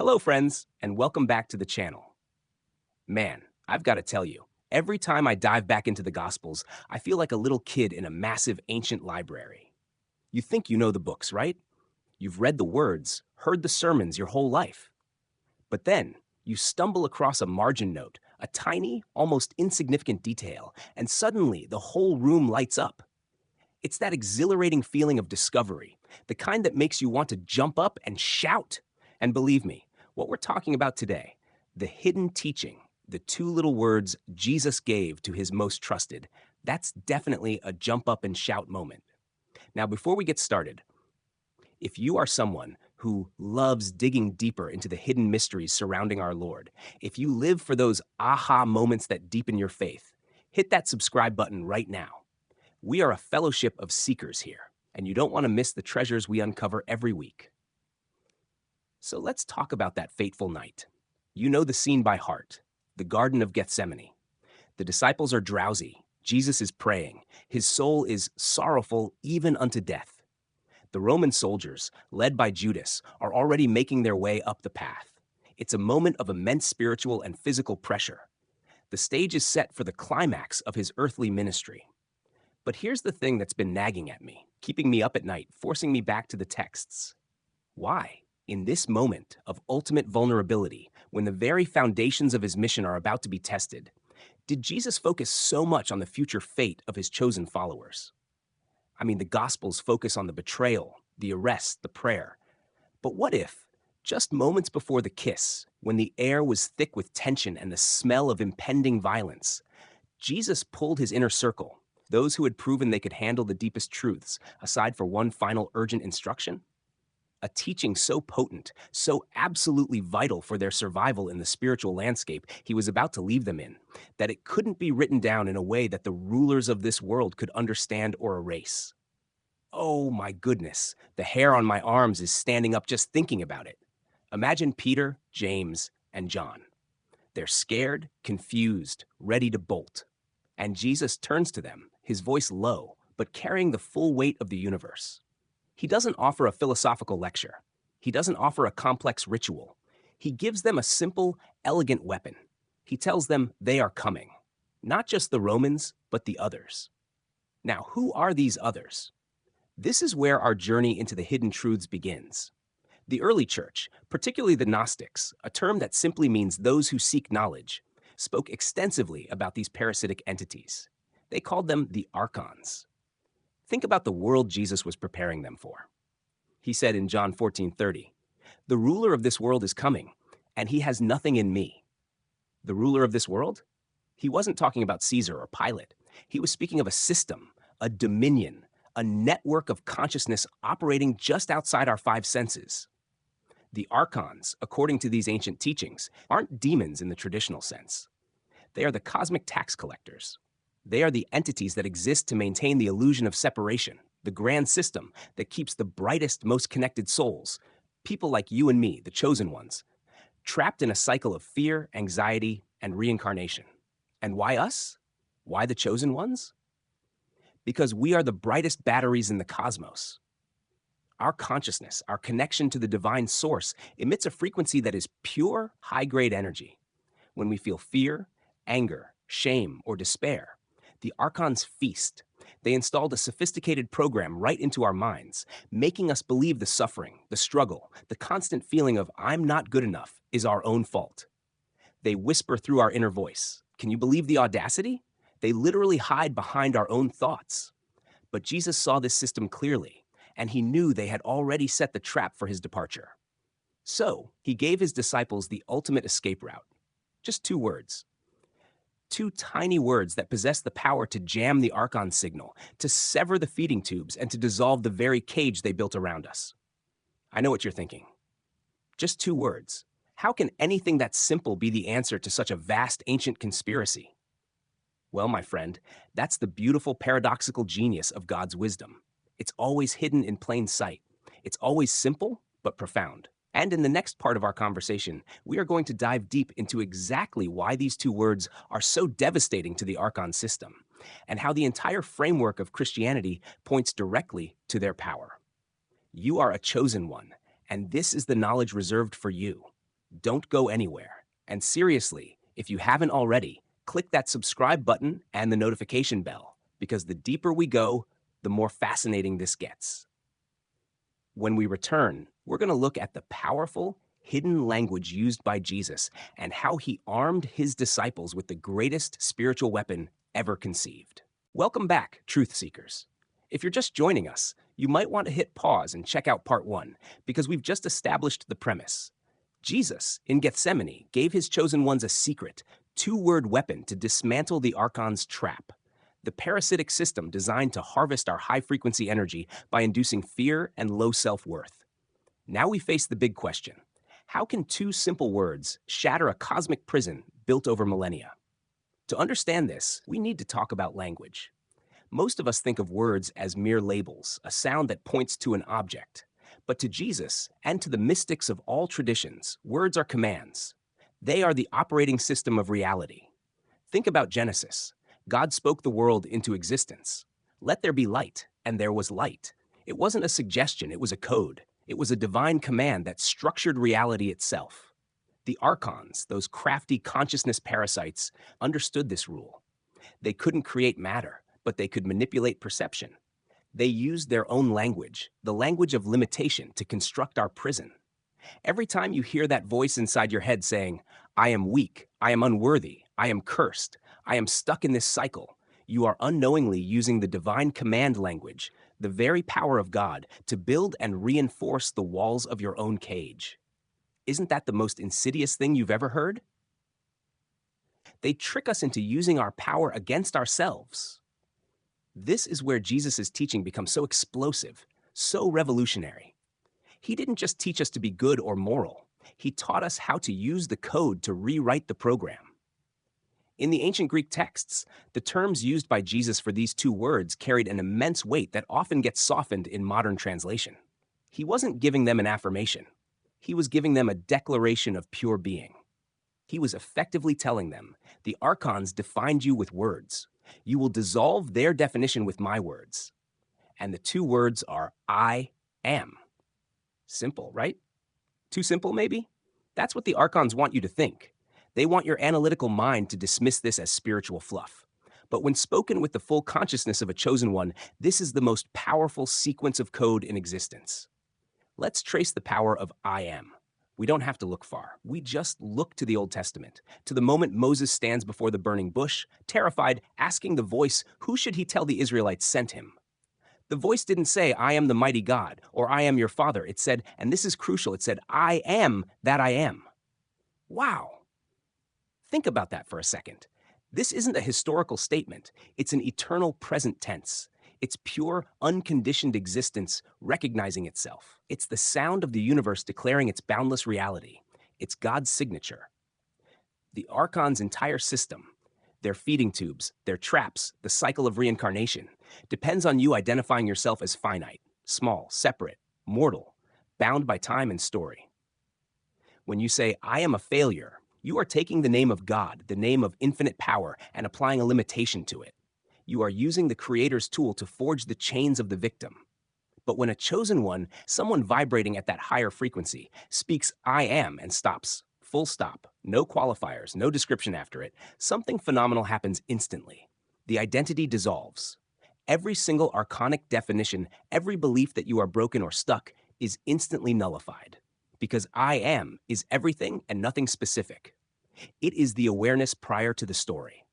Hello, friends, and welcome back to the channel. Man, I've got to tell you, every time I dive back into the Gospels, I feel like a little kid in a massive ancient library. You think you know the books, right? You've read the words, heard the sermons your whole life. But then, you stumble across a margin note, a tiny, almost insignificant detail, and suddenly the whole room lights up. It's that exhilarating feeling of discovery, the kind that makes you want to jump up and shout. And believe me, what we're talking about today, the hidden teaching, the two little words Jesus gave to his most trusted, that's definitely a jump up and shout moment. Now, before we get started, if you are someone who loves digging deeper into the hidden mysteries surrounding our Lord, if you live for those aha moments that deepen your faith, hit that subscribe button right now. We are a fellowship of seekers here, and you don't want to miss the treasures we uncover every week. So let's talk about that fateful night. You know the scene by heart, the Garden of Gethsemane. The disciples are drowsy. Jesus is praying. His soul is sorrowful even unto death. The Roman soldiers, led by Judas, are already making their way up the path. It's a moment of immense spiritual and physical pressure. The stage is set for the climax of his earthly ministry. But here's the thing that's been nagging at me, keeping me up at night, forcing me back to the texts. Why, in this moment of ultimate vulnerability, when the very foundations of his mission are about to be tested, did Jesus focus so much on the future fate of his chosen followers? I mean, the Gospels focus on the betrayal, the arrest, the prayer. But what if, just moments before the kiss, when the air was thick with tension and the smell of impending violence, Jesus pulled his inner circle, those who had proven they could handle the deepest truths, aside for one final urgent instruction? A teaching so potent, so absolutely vital for their survival in the spiritual landscape he was about to leave them in, that it couldn't be written down in a way that the rulers of this world could understand or erase. Oh my goodness, the hair on my arms is standing up just thinking about it. Imagine Peter, James, and John. They're scared, confused, ready to bolt. And Jesus turns to them, his voice low, but carrying the full weight of the universe. He doesn't offer a philosophical lecture. He doesn't offer a complex ritual. He gives them a simple, elegant weapon. He tells them they are coming. Not just the Romans, but the others. Now, who are these others? This is where our journey into the hidden truths begins. The early church, particularly the Gnostics, a term that simply means those who seek knowledge, spoke extensively about these parasitic entities. They called them the Archons. Think about the world Jesus was preparing them for. He said in John 14:30, "The ruler of this world is coming, and he has nothing in me." The ruler of this world? He wasn't talking about Caesar or Pilate. He was speaking of a system, a dominion, a network of consciousness operating just outside our five senses. The Archons, according to these ancient teachings, aren't demons in the traditional sense. They are the cosmic tax collectors. They are the entities that exist to maintain the illusion of separation, the grand system that keeps the brightest, most connected souls, people like you and me, the chosen ones, trapped in a cycle of fear, anxiety, and reincarnation. And why us? Why the chosen ones? Because we are the brightest batteries in the cosmos. Our consciousness, our connection to the divine source, emits a frequency that is pure, high-grade energy. When we feel fear, anger, shame, or despair, the Archons feast. They installed a sophisticated program right into our minds, making us believe the suffering, the struggle, the constant feeling of "I'm not good enough" is our own fault. They whisper through our inner voice. Can you believe the audacity? They literally hide behind our own thoughts. But Jesus saw this system clearly, and he knew they had already set the trap for his departure. So, he gave his disciples the ultimate escape route. Just two words. Two tiny words that possess the power to jam the Archon signal, to sever the feeding tubes, and to dissolve the very cage they built around us. I know what you're thinking. Just two words. How can anything that simple be the answer to such a vast ancient conspiracy? Well, my friend, that's the beautiful paradoxical genius of God's wisdom. It's always hidden in plain sight. It's always simple, but profound. And in the next part of our conversation, we are going to dive deep into exactly why these two words are so devastating to the Archon system, and how the entire framework of Christianity points directly to their power. You are a chosen one, and this is the knowledge reserved for you. Don't go anywhere. And seriously, if you haven't already, click that subscribe button and the notification bell, because the deeper we go, the more fascinating this gets. When we return, we're going to look at the powerful, hidden language used by Jesus and how he armed his disciples with the greatest spiritual weapon ever conceived. Welcome back, truth seekers. If you're just joining us, you might want to hit pause and check out part 1, because we've just established the premise. Jesus, in Gethsemane, gave his chosen ones a secret, 2-word weapon to dismantle the Archon's trap, the parasitic system designed to harvest our high-frequency energy by inducing fear and low self-worth. Now we face the big question. How can 2 simple words shatter a cosmic prison built over millennia? To understand this, we need to talk about language. Most of us think of words as mere labels, a sound that points to an object. But to Jesus and to the mystics of all traditions, words are commands. They are the operating system of reality. Think about Genesis. God spoke the world into existence. Let there be light, and there was light. It wasn't a suggestion, it was a code. It was a divine command that structured reality itself. The Archons, those crafty consciousness parasites, understood this rule. They couldn't create matter, but they could manipulate perception. They used their own language, the language of limitation, to construct our prison. Every time you hear that voice inside your head saying, "I am weak, I am unworthy, I am cursed, I am stuck in this cycle," you are unknowingly using the divine command language, the very power of God, to build and reinforce the walls of your own cage. Isn't that the most insidious thing you've ever heard? They trick us into using our power against ourselves. This is where Jesus' teaching becomes so explosive, so revolutionary. He didn't just teach us to be good or moral. He taught us how to use the code to rewrite the program. In the ancient Greek texts, the terms used by Jesus for these 2 words carried an immense weight that often gets softened in modern translation. He wasn't giving them an affirmation. He was giving them a declaration of pure being. He was effectively telling them, the Archons defined you with words. You will dissolve their definition with my words. And the 2 words are I am. Simple, right? Too simple, maybe? That's what the Archons want you to think. They want your analytical mind to dismiss this as spiritual fluff. But when spoken with the full consciousness of a chosen one, this is the most powerful sequence of code in existence. Let's trace the power of I am. We don't have to look far. We just look to the Old Testament, to the moment Moses stands before the burning bush, terrified, asking the voice, who should he tell the Israelites sent him? The voice didn't say, I am the mighty God, or I am your father. It said, and this is crucial, it said, I am that I am. Wow. Think about that for a second. This isn't a historical statement. It's an eternal present tense. It's pure, unconditioned existence recognizing itself. It's the sound of the universe declaring its boundless reality. It's God's signature. The Archon's entire system, their feeding tubes, their traps, the cycle of reincarnation, depends on you identifying yourself as finite, small, separate, mortal, bound by time and story. When you say, I am a failure, you are taking the name of God, the name of infinite power, and applying a limitation to it. You are using the Creator's tool to forge the chains of the victim. But when a chosen one, someone vibrating at that higher frequency, speaks I am and stops, full stop, no qualifiers, no description after it, something phenomenal happens instantly. The identity dissolves. Every single archonic definition, every belief that you are broken or stuck, is instantly nullified. Because I am is everything and nothing specific. It is the awareness prior to the story.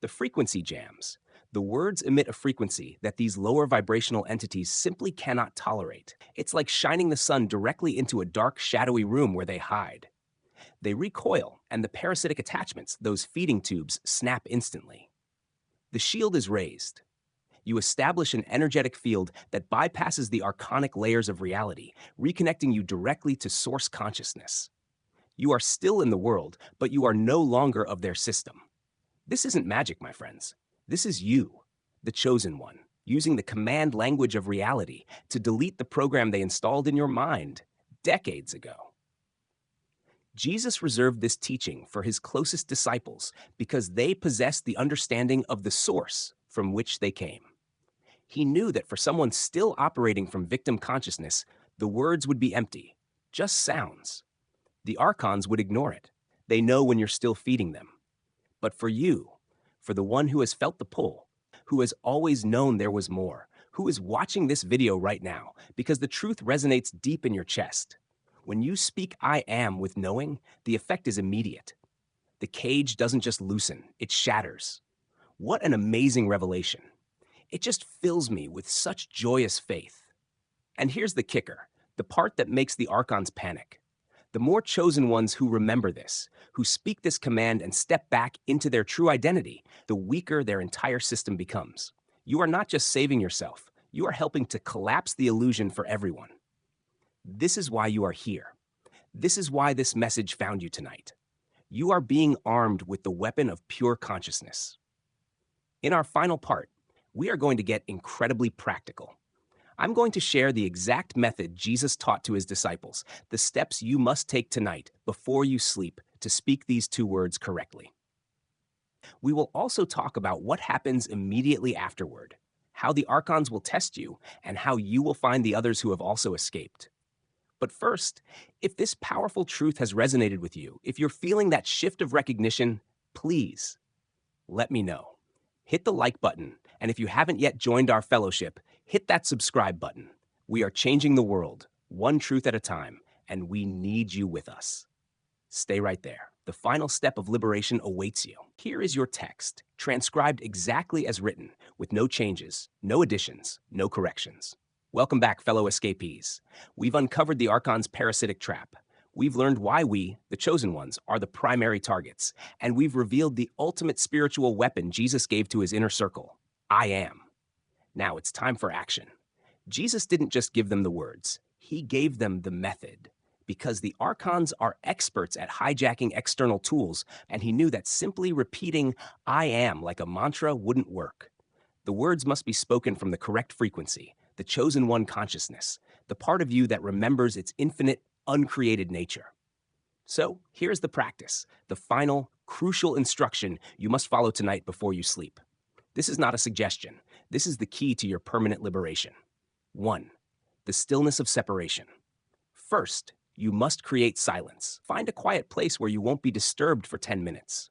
The frequency jams. The words emit a frequency that these lower vibrational entities simply cannot tolerate. It's like shining the sun directly into a dark, shadowy room where they hide. They recoil, and the parasitic attachments, those feeding tubes, snap instantly. The shield is raised. You establish an energetic field that bypasses the archonic layers of reality, reconnecting you directly to source consciousness. You are still in the world, but you are no longer of their system. This isn't magic, my friends. This is you, the chosen one, using the command language of reality to delete the program they installed in your mind decades ago. Jesus reserved this teaching for his closest disciples because they possessed the understanding of the source from which they came. He knew that for someone still operating from victim consciousness, the words would be empty, just sounds. The Archons would ignore it. They know when you're still feeding them. But for you, for the one who has felt the pull, who has always known there was more, who is watching this video right now, because the truth resonates deep in your chest. When you speak I am with knowing, the effect is immediate. The cage doesn't just loosen, it shatters. What an amazing revelation. It just fills me with such joyous faith. And here's the kicker, the part that makes the Archons panic. The more chosen ones who remember this, who speak this command and step back into their true identity, the weaker their entire system becomes. You are not just saving yourself, you are helping to collapse the illusion for everyone. This is why you are here. This is why this message found you tonight. You are being armed with the weapon of pure consciousness. In our final part, we are going to get incredibly practical. I'm going to share the exact method Jesus taught to his disciples, the steps you must take tonight before you sleep to speak these two words correctly. We will also talk about what happens immediately afterward, how the Archons will test you, and how you will find the others who have also escaped. But first, if this powerful truth has resonated with you, if you're feeling that shift of recognition, please let me know. Hit the like button, and if you haven't yet joined our fellowship, hit that subscribe button. We are changing the world, one truth at a time, and we need you with us. Stay right there. The final step of liberation awaits you. Here is your text, transcribed exactly as written, with no changes, no additions, no corrections. Welcome back, fellow escapees. We've uncovered the Archon's parasitic trap. We've learned why we, the chosen ones, are the primary targets, and we've revealed the ultimate spiritual weapon Jesus gave to his inner circle, I am. Now it's time for action. Jesus didn't just give them the words, he gave them the method, because the Archons are experts at hijacking external tools, and he knew that simply repeating I am like a mantra wouldn't work. The words must be spoken from the correct frequency, the chosen one consciousness, the part of you that remembers its infinite, uncreated nature. So here's the practice, the final, crucial instruction you must follow tonight before you sleep. This is not a suggestion. This is the key to your permanent liberation. 1. The stillness of separation. First, you must create silence. Find a quiet place where you won't be disturbed for 10 minutes.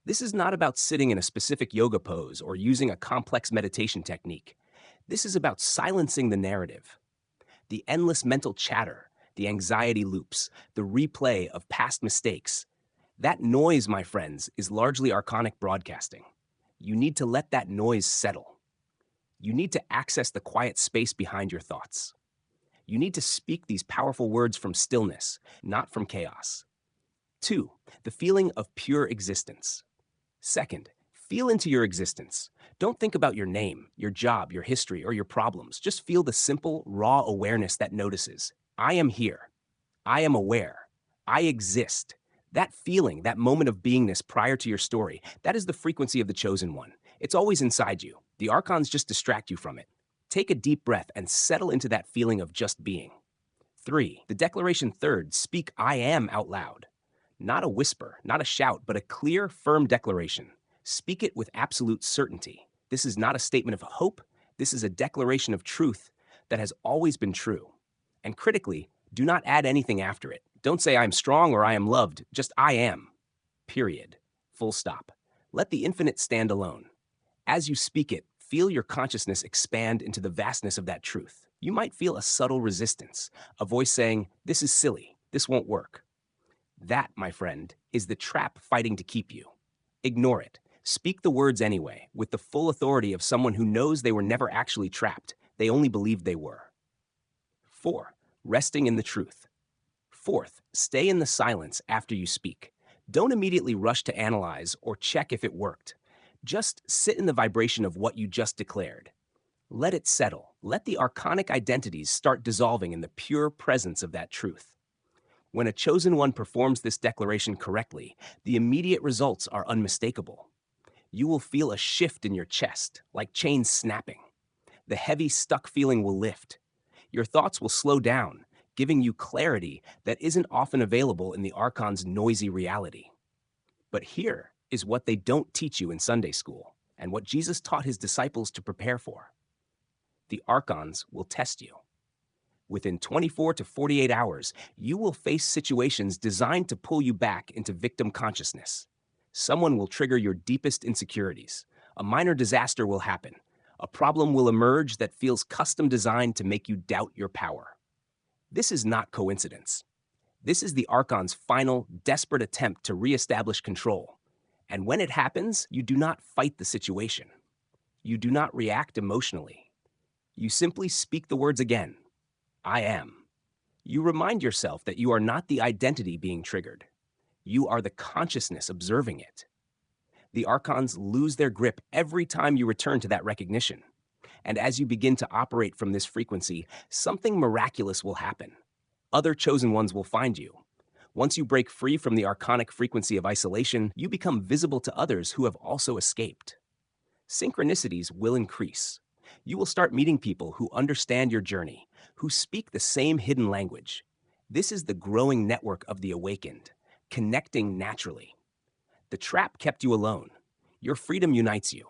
This is not about sitting in a specific yoga pose or using a complex meditation technique. This is about silencing the narrative. The endless mental chatter, the anxiety loops, the replay of past mistakes. That noise, my friends, is largely archonic broadcasting. You need to let that noise settle. You need to access the quiet space behind your thoughts. You need to speak these powerful words from stillness, not from chaos. 2. The feeling of pure existence. Second, feel into your existence. Don't think about your name, your job, your history, or your problems. Just feel the simple, raw awareness that notices. I am here. I am aware. I exist. That feeling, that moment of beingness prior to your story, that is the frequency of the chosen one. It's always inside you. The Archons just distract you from it. Take a deep breath and settle into that feeling of just being. 3. The declaration third, speak I am out loud. Not a whisper, not a shout, but a clear, firm declaration. Speak it with absolute certainty. This is not a statement of hope. This is a declaration of truth that has always been true. And critically, do not add anything after it. Don't say I am strong or I am loved. Just I am. Period. Full stop. Let the infinite stand alone. As you speak it, feel your consciousness expand into the vastness of that truth. You might feel a subtle resistance, a voice saying, this is silly, this won't work. That, my friend, is the trap fighting to keep you. Ignore it. Speak the words anyway, with the full authority of someone who knows they were never actually trapped. They only believed they were. 4. Resting in the truth. Fourth, stay in the silence after you speak. Don't immediately rush to analyze or check if it worked. Just sit in the vibration of what you just declared. Let it settle. Let the archonic identities start dissolving in the pure presence of that truth. When a chosen one performs this declaration correctly, the immediate results are unmistakable. You will feel a shift in your chest, like chains snapping. The heavy, stuck feeling will lift. Your thoughts will slow down, giving you clarity that isn't often available in the Archon's noisy reality. But here is what they don't teach you in Sunday school, and what Jesus taught his disciples to prepare for. The Archons will test you. Within 24 to 48 hours, you will face situations designed to pull you back into victim consciousness. Someone will trigger your deepest insecurities. A minor disaster will happen. A problem will emerge that feels custom designed to make you doubt your power. This is not coincidence. This is the Archon's final, desperate attempt to reestablish control. And when it happens, you do not fight the situation. You do not react emotionally. You simply speak the words again. I am. You remind yourself that you are not the identity being triggered. You are the consciousness observing it. The Archons lose their grip every time you return to that recognition. And as you begin to operate from this frequency, something miraculous will happen. Other chosen ones will find you. Once you break free from the archonic frequency of isolation, you become visible to others who have also escaped. Synchronicities will increase. You will start meeting people who understand your journey, who speak the same hidden language. This is the growing network of the awakened, connecting naturally. The trap kept you alone. Your freedom unites you.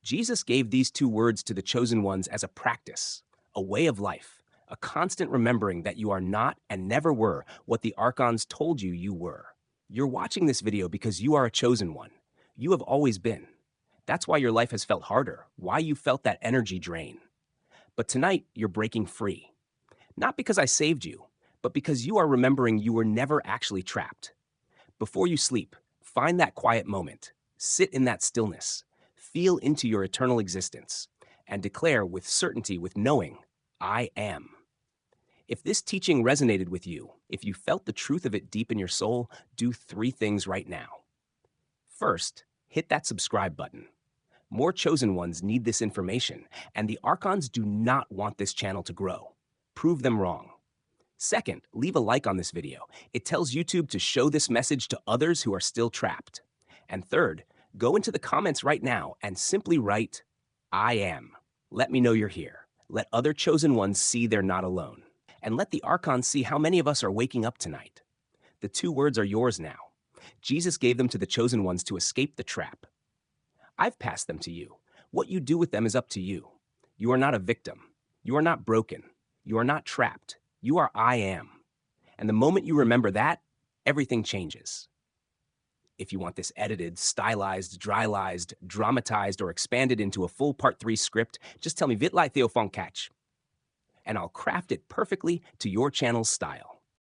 Jesus gave these two words to the chosen ones as a practice, a way of life, a constant remembering that you are not and never were what the Archons told you you were. You're watching this video because you are a chosen one. You have always been. That's why your life has felt harder, why you felt that energy drain. But tonight, you're breaking free. Not because I saved you, but because you are remembering you were never actually trapped. Before you sleep, find that quiet moment. Sit in that stillness. Feel into your eternal existence. And declare with certainty, with knowing, I am. If this teaching resonated with you, if you felt the truth of it deep in your soul, do 3 things right now. First, hit that subscribe button. More chosen ones need this information, and the Archons do not want this channel to grow. Prove them wrong. Second, leave a like on this video. It tells YouTube to show this message to others who are still trapped. And third, go into the comments right now and simply write, I am. Let me know you're here. Let other chosen ones see they're not alone. And let the Archons see how many of us are waking up tonight. The 2 words are yours now. Jesus gave them to the chosen ones to escape the trap. I've passed them to you. What you do with them is up to you. You are not a victim. You are not broken. You are not trapped. You are I am. And the moment you remember that, everything changes. If you want this edited, stylized, drylized, dramatized, or expanded into a full Part 3 script, just tell me Vitlai Theo Phong Catch, and I'll craft it perfectly to your channel's style.